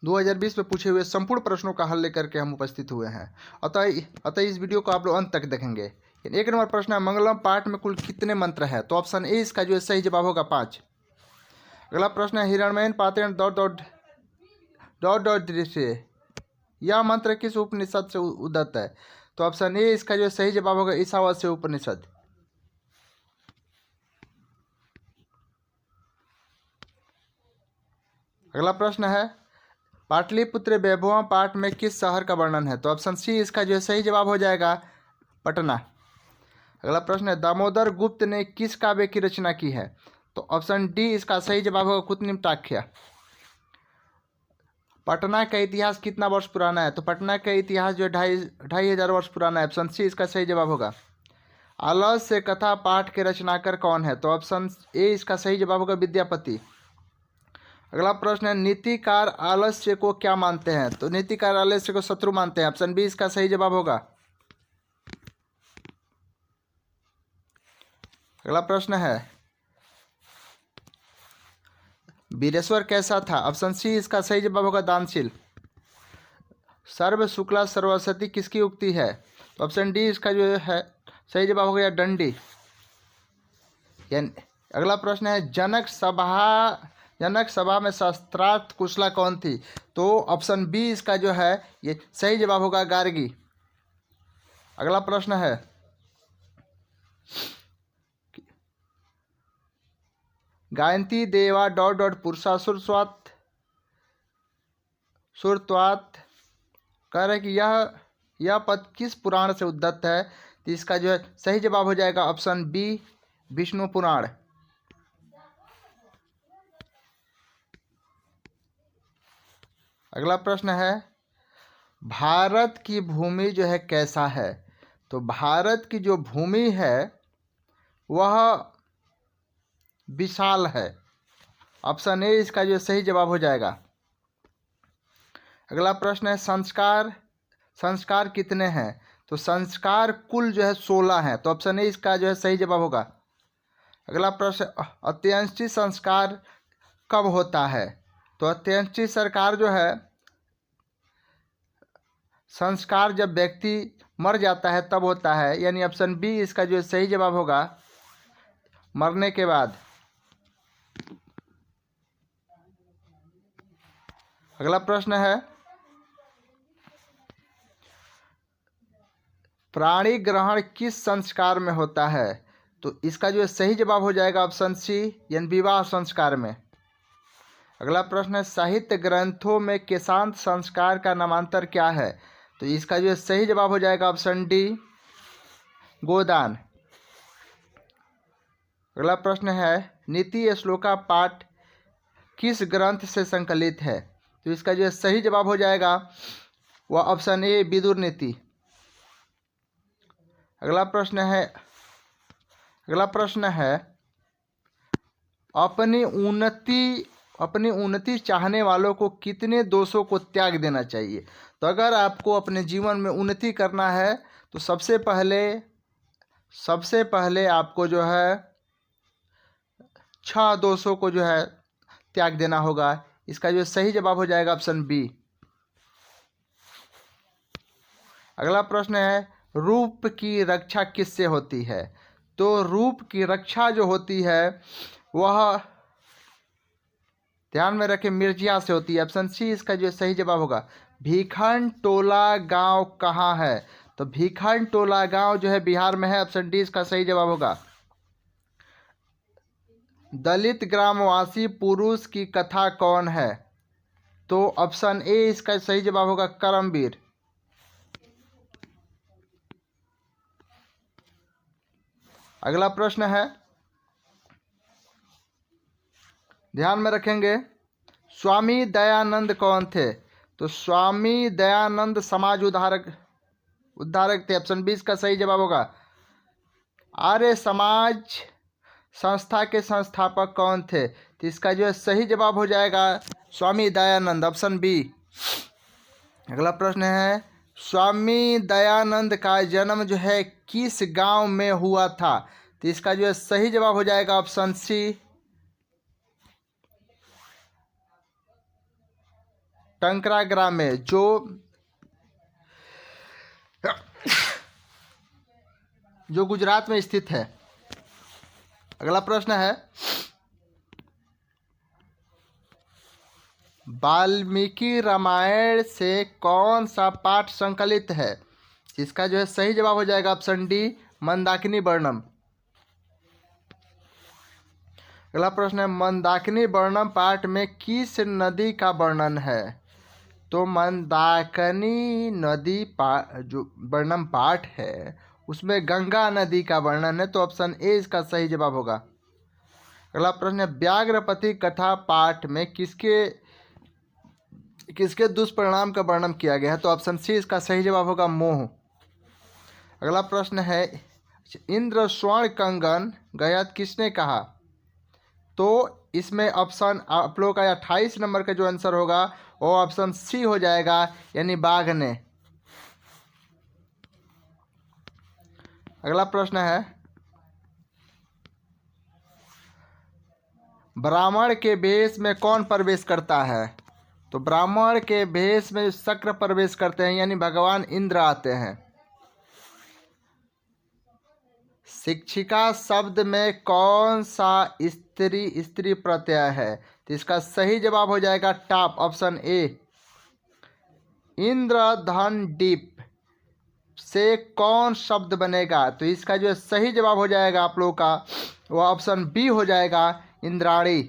2020 में पूछे हुए संपूर्ण प्रश्नों का हल लेकर के हम उपस्थित हुए हैं। अतः इस वीडियो को आप लोग अंत तक देखेंगे। 1 नंबर प्रश्न है, मंगलम पाठ में कुल कितने मंत्र है? तो ऑप्शन ए इसका जो है सही जवाब होगा 5। अगला प्रश्न है, हिरण्मयन पात्रेण डॉट डॉट डॉट डॉट दृश्य, यह मंत्र किस उपनिषद से उद्धत है? तो ऑप्शन ए इसका जो सही जवाब होगा ईशावास्य उपनिषद। अगला प्रश्न है, पाटलिपुत्र वैभवम पाठ में किस शहर का वर्णन है? तो ऑप्शन सी इसका जो है सही जवाब हो जाएगा पटना। अगला प्रश्न है, दामोदर गुप्त ने किस काव्य की रचना की है? तो ऑप्शन डी इसका सही जवाब होगा कुतनिमटाख्य। पटना का इतिहास कितना वर्ष पुराना है? तो पटना का इतिहास जो है 2500 वर्ष पुराना है। ऑप्शन सी इसका सही जवाब होगा। आलस्य कथा पाठ के रचनाकार कौन है? तो ऑप्शन ए इसका सही जवाब होगा विद्यापति। अगला प्रश्न है, नीतिकार आलस्य को क्या मानते हैं? तो नीतिकार आलस्य को शत्रु मानते हैं। ऑप्शन बी इसका सही जवाब होगा। अगला प्रश्न है, वीरेश्वर कैसा था? ऑप्शन सी इसका सही जवाब होगा दानशील। सर्व शुक्ला सर्वसती किसकी उक्ति है? तो ऑप्शन डी इसका जो है सही जवाब होगा दंडी। अगला प्रश्न है, जनक सभा में शास्त्रार्थ कुशला कौन थी? तो ऑप्शन बी इसका जो है ये सही जवाब होगा गार्गी। अगला प्रश्न है, गायंती देवा डॉट डॉट पुरुषासुर स्वात सुरत्वात कह रहे कि यह पद किस पुराण से उद्धत है? तो इसका जो है सही जवाब हो जाएगा ऑप्शन बी विष्णु पुराण। अगला प्रश्न है, भारत की भूमि जो है कैसा है? तो भारत की जो भूमि है वह विशाल है। ऑप्शन ए इसका जो सही जवाब हो जाएगा। अगला प्रश्न है, संस्कार कितने हैं? तो संस्कार कुल जो है 16 हैं। तो ऑप्शन ए इसका जो है सही जवाब होगा। अगला प्रश्न, अंत्येष्टि संस्कार कब होता है? तो अंत्येष्टि संस्कार जो है संस्कार जब व्यक्ति मर जाता है तब होता है, यानी ऑप्शन बी इसका जो सही जवाब होगा मरने के बाद। अगला प्रश्न है, प्राणी ग्रहण किस संस्कार में होता है? तो इसका जो सही जवाब हो जाएगा ऑप्शन सी यानी विवाह संस्कार में। अगला प्रश्न है, साहित्य ग्रंथों में केशांत संस्कार का नामांतर क्या है? तो इसका जो सही जवाब हो जाएगा ऑप्शन डी गोदान। अगला प्रश्न है, नीति श्लोका पाठ किस ग्रंथ से संकलित है? तो इसका जो सही जवाब हो जाएगा वह ऑप्शन ए विदुर नीति। अगला प्रश्न है, अपनी उन्नति चाहने वालों को कितने दोषों को त्याग देना चाहिए? तो अगर आपको अपने जीवन में उन्नति करना है तो सबसे पहले आपको जो है 6 दोषों को जो है त्याग देना होगा। इसका जो सही जवाब हो जाएगा ऑप्शन बी। अगला प्रश्न है, रूप की रक्षा किससे होती है? तो रूप की रक्षा जो होती है वह ध्यान में रखें मिर्जिया से होती है। ऑप्शन सी इसका जो सही जवाब होगा। भीखन टोला गांव कहाँ है? तो भीखन टोला गांव जो है बिहार में है। ऑप्शन डी इसका सही जवाब होगा। दलित ग्रामवासी पुरुष की कथा कौन है? तो ऑप्शन ए इसका सही जवाब होगा करमवीर। अगला प्रश्न है, ध्यान में रखेंगे, स्वामी दयानंद कौन थे? तो स्वामी दयानंद समाज उद्धारक थे। ऑप्शन बी इसका सही जवाब होगा। आर्य समाज संस्था के संस्थापक कौन थे? तो इसका जो है सही जवाब हो जाएगा स्वामी दयानंद, ऑप्शन बी। अगला प्रश्न है, स्वामी दयानंद का जन्म जो है किस गांव में हुआ था? तो इसका जो है सही जवाब हो जाएगा ऑप्शन सी टंकराग्रामे जो गुजरात में स्थित है। अगला प्रश्न है वाल्मीकि रामायण से कौन सा पाठ संकलित है? इसका जो है सही जवाब हो जाएगा ऑप्शन डी, मंदाकिनी वर्णम। अगला प्रश्न है मंदाकिनी वर्णम पाठ में किस नदी का वर्णन है? तो मंदाकिनी नदी जो वर्णम पाठ है उसमें गंगा नदी का वर्णन है, तो ऑप्शन ए इसका सही जवाब होगा। अगला प्रश्न है व्याघ्रपति कथा पाठ में किसके दुष्परिणाम का वर्णन किया गया है? तो ऑप्शन सी इसका सही जवाब होगा, मोह। अगला प्रश्न है इंद्र स्वर्ण कंगन गयत किसने कहा? तो इसमें ऑप्शन आप लोग का 28 नंबर का जो आंसर होगा वो ऑप्शन सी हो जाएगा, यानी बाघ ने। अगला प्रश्न है ब्राह्मण के वेश में कौन प्रवेश करता है? तो ब्राह्मण के वेश में शक्र प्रवेश करते हैं, यानी भगवान इंद्र आते हैं। शिक्षिका शब्द में कौन सा स्त्री प्रत्यय है? तो इसका सही जवाब हो जाएगा टाप, ऑप्शन ए। इंद्रधन डीप से कौन शब्द बनेगा? तो इसका जो सही जवाब हो जाएगा आप लोगों का वो ऑप्शन बी हो जाएगा, इंद्राणी।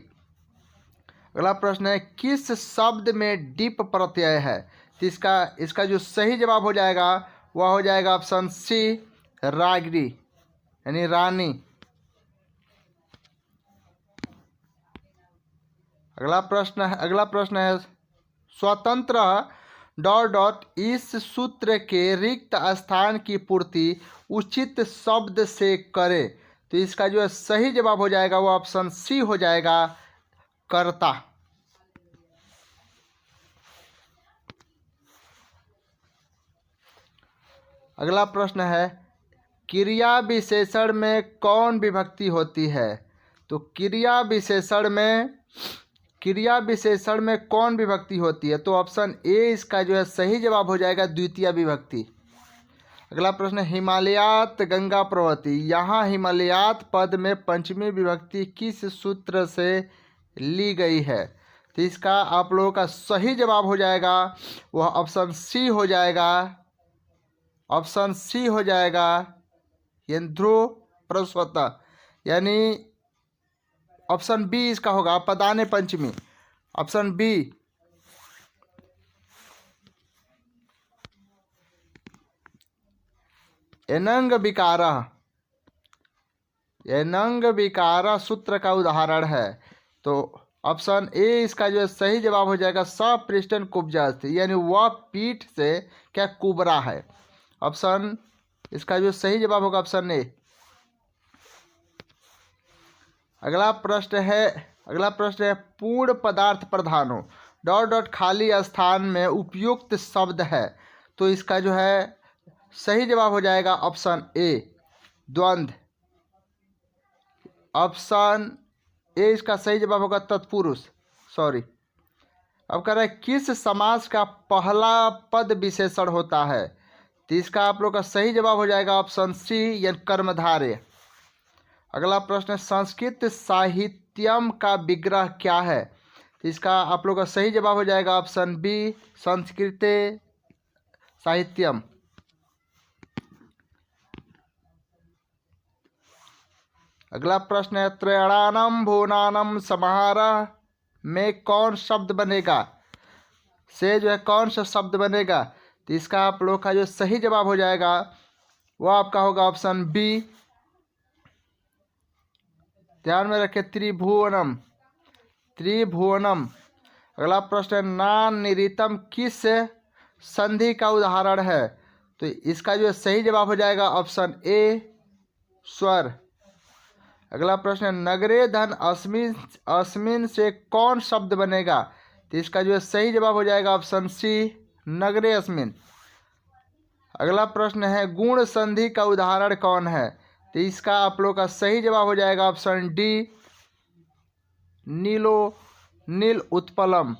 अगला प्रश्न है किस शब्द में डीप प्रत्यय है? तो इसका जो सही जवाब हो जाएगा वह हो जाएगा ऑप्शन सी, रागिनी, यानी रानी। अगला प्रश्न है स्वतंत्र ... इस सूत्र के रिक्त स्थान की पूर्ति उचित शब्द से करे। तो इसका जो सही जवाब हो जाएगा वो ऑप्शन सी हो जाएगा, कर्ता। अगला प्रश्न है क्रिया विशेषण में कौन विभक्ति होती है? तो क्रिया विशेषण में कौन विभक्ति होती है? तो ऑप्शन ए इसका जो है सही जवाब हो जाएगा, द्वितीय विभक्ति। अगला प्रश्न हिमालयात गंगा प्रवती, यहाँ हिमालयात पद में पंचमी विभक्ति किस सूत्र से ली गई है? तो इसका आप लोगों का सही जवाब हो जाएगा वह ऑप्शन सी हो जाएगा, यंध्रो प्रस्वता, यानी ऑप्शन बी इसका होगा, पदाने पंचमी, ऑप्शन बी। एनंग विकार सूत्र का उदाहरण है। तो ऑप्शन ए इसका जो सही जवाब हो जाएगा, सपृष्ठन कुब्जा, यानी वह पीठ से क्या कुबरा है। ऑप्शन इसका जो सही जवाब होगा ऑप्शन ए। अगला प्रश्न है पूर्ण पदार्थ प्रधान हो ... खाली स्थान में उपयुक्त शब्द है। तो इसका जो है सही जवाब हो जाएगा ऑप्शन ए, द्वंद्व। ऑप्शन ए इसका सही जवाब होगा, तत्पुरुष। अब कह रहे हैं किस समास का पहला पद विशेषण होता है? तो इसका आप लोग का सही जवाब हो जाएगा ऑप्शन सी, यानी कर्मधारय। अगला प्रश्न संस्कृत साहित्यम का विग्रह क्या है? तो इसका आप लोग का सही जवाब हो जाएगा ऑप्शन बी, संस्कृत साहित्यम। अगला प्रश्न है त्रयाणाम भुवनानाम समाहारः में कौन शब्द बनेगा? से जो है कौन सा शब्द बनेगा? तो इसका आप लोग का जो सही जवाब हो जाएगा वो आपका होगा ऑप्शन बी, ध्यान में रखें, त्रिभुवनम। अगला प्रश्न नानिरितम किस संधि का उदाहरण है? तो इसका जो सही जवाब हो जाएगा ऑप्शन ए, स्वर। अगला प्रश्न नगरे धन अस्मिन से कौन शब्द बनेगा? तो इसका जो सही जवाब हो जाएगा ऑप्शन सी, नगरे अस्मिन। अगला प्रश्न है गुण संधि का उदाहरण कौन है? तो इसका आप लोग का सही जवाब हो जाएगा ऑप्शन डी, नील उत्पलम।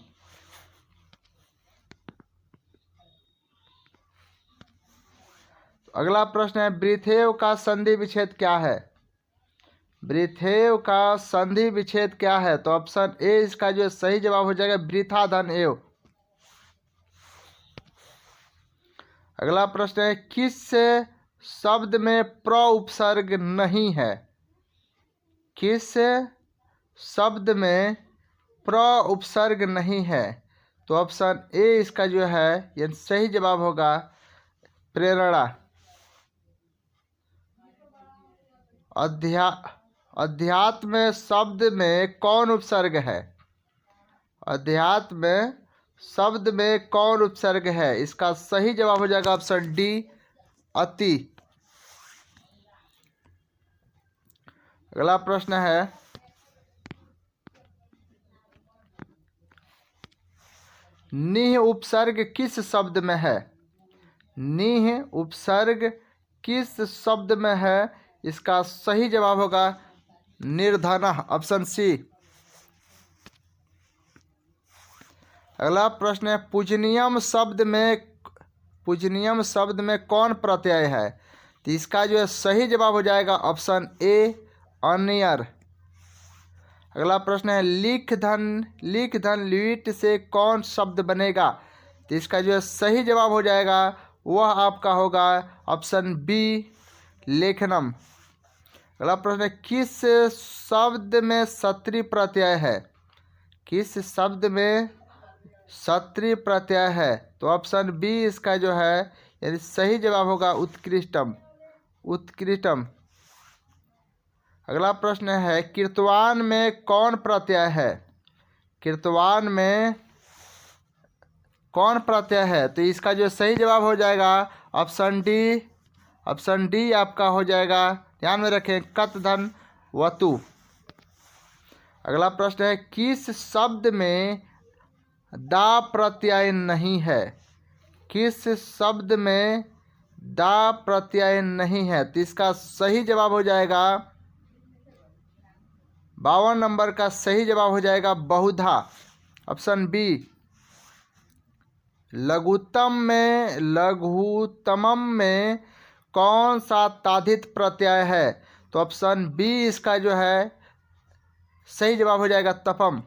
अगला प्रश्न है वृथेव का संधि विच्छेद क्या है? वृथेव का संधि विच्छेद क्या है? तो ऑप्शन ए इसका जो सही जवाब हो जाएगा वृथा धन एव। अगला प्रश्न है किस शब्द में प्र उपसर्ग नहीं है? किस शब्द में प्र उपसर्ग नहीं है? तो ऑप्शन ए इसका जो है ये सही जवाब होगा प्रेरणा। अध्यात्म शब्द में कौन उपसर्ग है? अध्यात्म शब्द में कौन उपसर्ग है? इसका सही जवाब हो जाएगा ऑप्शन डी अति। अगला प्रश्न है निह उपसर्ग किस शब्द में है? निह उपसर्ग किस शब्द में है? इसका सही जवाब होगा निर्धनः, ऑप्शन सी। अगला प्रश्न है पूजनीयम शब्द में कौन प्रत्यय है? तो इसका जो है सही जवाब हो जाएगा ऑप्शन ए अनियर। अगला प्रश्न है लिख धन लीट से कौन शब्द बनेगा? तो इसका जो है सही जवाब हो जाएगा वह आपका होगा ऑप्शन बी लेखनम। अगला प्रश्न है किस शब्द में सत्री प्रत्यय है? किस शब्द में सत्री प्रत्यय है? तो ऑप्शन बी इसका जो है यानी सही जवाब होगा उत्कृष्टम। अगला प्रश्न है कीर्तवान में कौन प्रत्यय है? कीर्तवान में कौन प्रत्यय है? तो इसका जो सही जवाब हो जाएगा ऑप्शन डी आपका हो जाएगा, ध्यान में रखें, कत धन वतु। अगला प्रश्न है किस शब्द में दा प्रत्यय नहीं है? किस शब्द में दा प्रत्यय नहीं है? तो इसका सही जवाब हो जाएगा 52 नंबर का सही जवाब हो जाएगा बहुधा, ऑप्शन बी। लघुत्तमम में कौन सा तादित प्रत्यय है? तो ऑप्शन बी इसका जो है सही जवाब हो जाएगा तपम।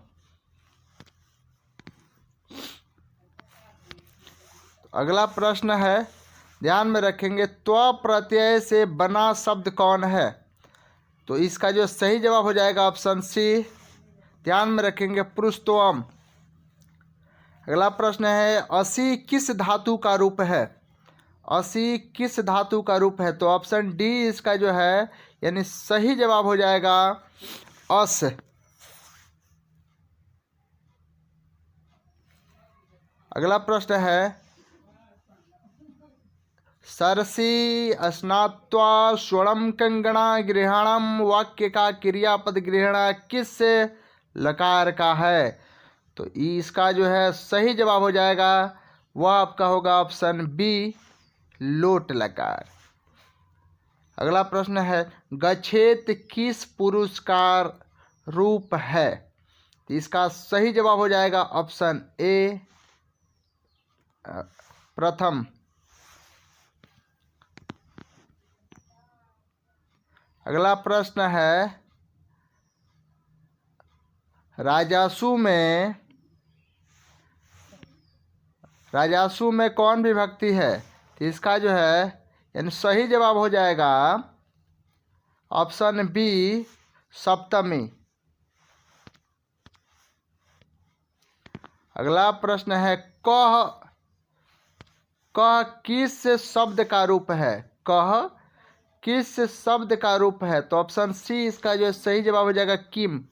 अगला प्रश्न है ध्यान में रखेंगे त्व प्रत्यय से बना शब्द कौन है? तो इसका जो सही जवाब हो जाएगा ऑप्शन सी, ध्यान में रखेंगे पुरुषोत्तम। अगला प्रश्न है असी किस धातु का रूप है? असी किस धातु का रूप है? तो ऑप्शन डी इसका जो है यानी सही जवाब हो जाएगा अस। अगला प्रश्न है सरसी स्नात्वा स्वरम कंगणा गृहणम वाक्य का क्रियापद गृहणा किस लकार का है? तो इसका जो है सही जवाब हो जाएगा वह आपका होगा ऑप्शन बी लोट लकार। अगला प्रश्न है गच्छेत किस पुरुष का रूप है? तो इसका सही जवाब हो जाएगा ऑप्शन ए प्रथम। अगला प्रश्न है राजासु में कौन विभक्ति है? तो इसका जो है यानी सही जवाब हो जाएगा ऑप्शन बी सप्तमी। अगला प्रश्न है कह किस शब्द का रूप है? कह किस शब्द का रूप है? तो ऑप्शन सी इसका जो सही जवाब हो जाएगा किम।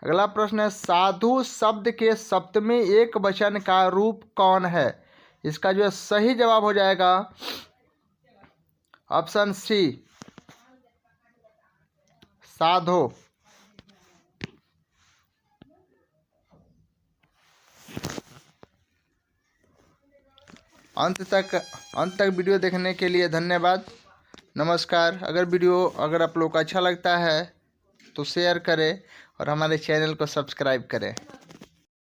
अगला प्रश्न है साधु शब्द के सप्तमी एक वचन का रूप कौन है? इसका जो सही जवाब हो जाएगा ऑप्शन सी साधो। अंत तक वीडियो देखने के लिए धन्यवाद, नमस्कार। अगर आप लोग को अच्छा लगता है तो शेयर करें और हमारे चैनल को सब्सक्राइब करें।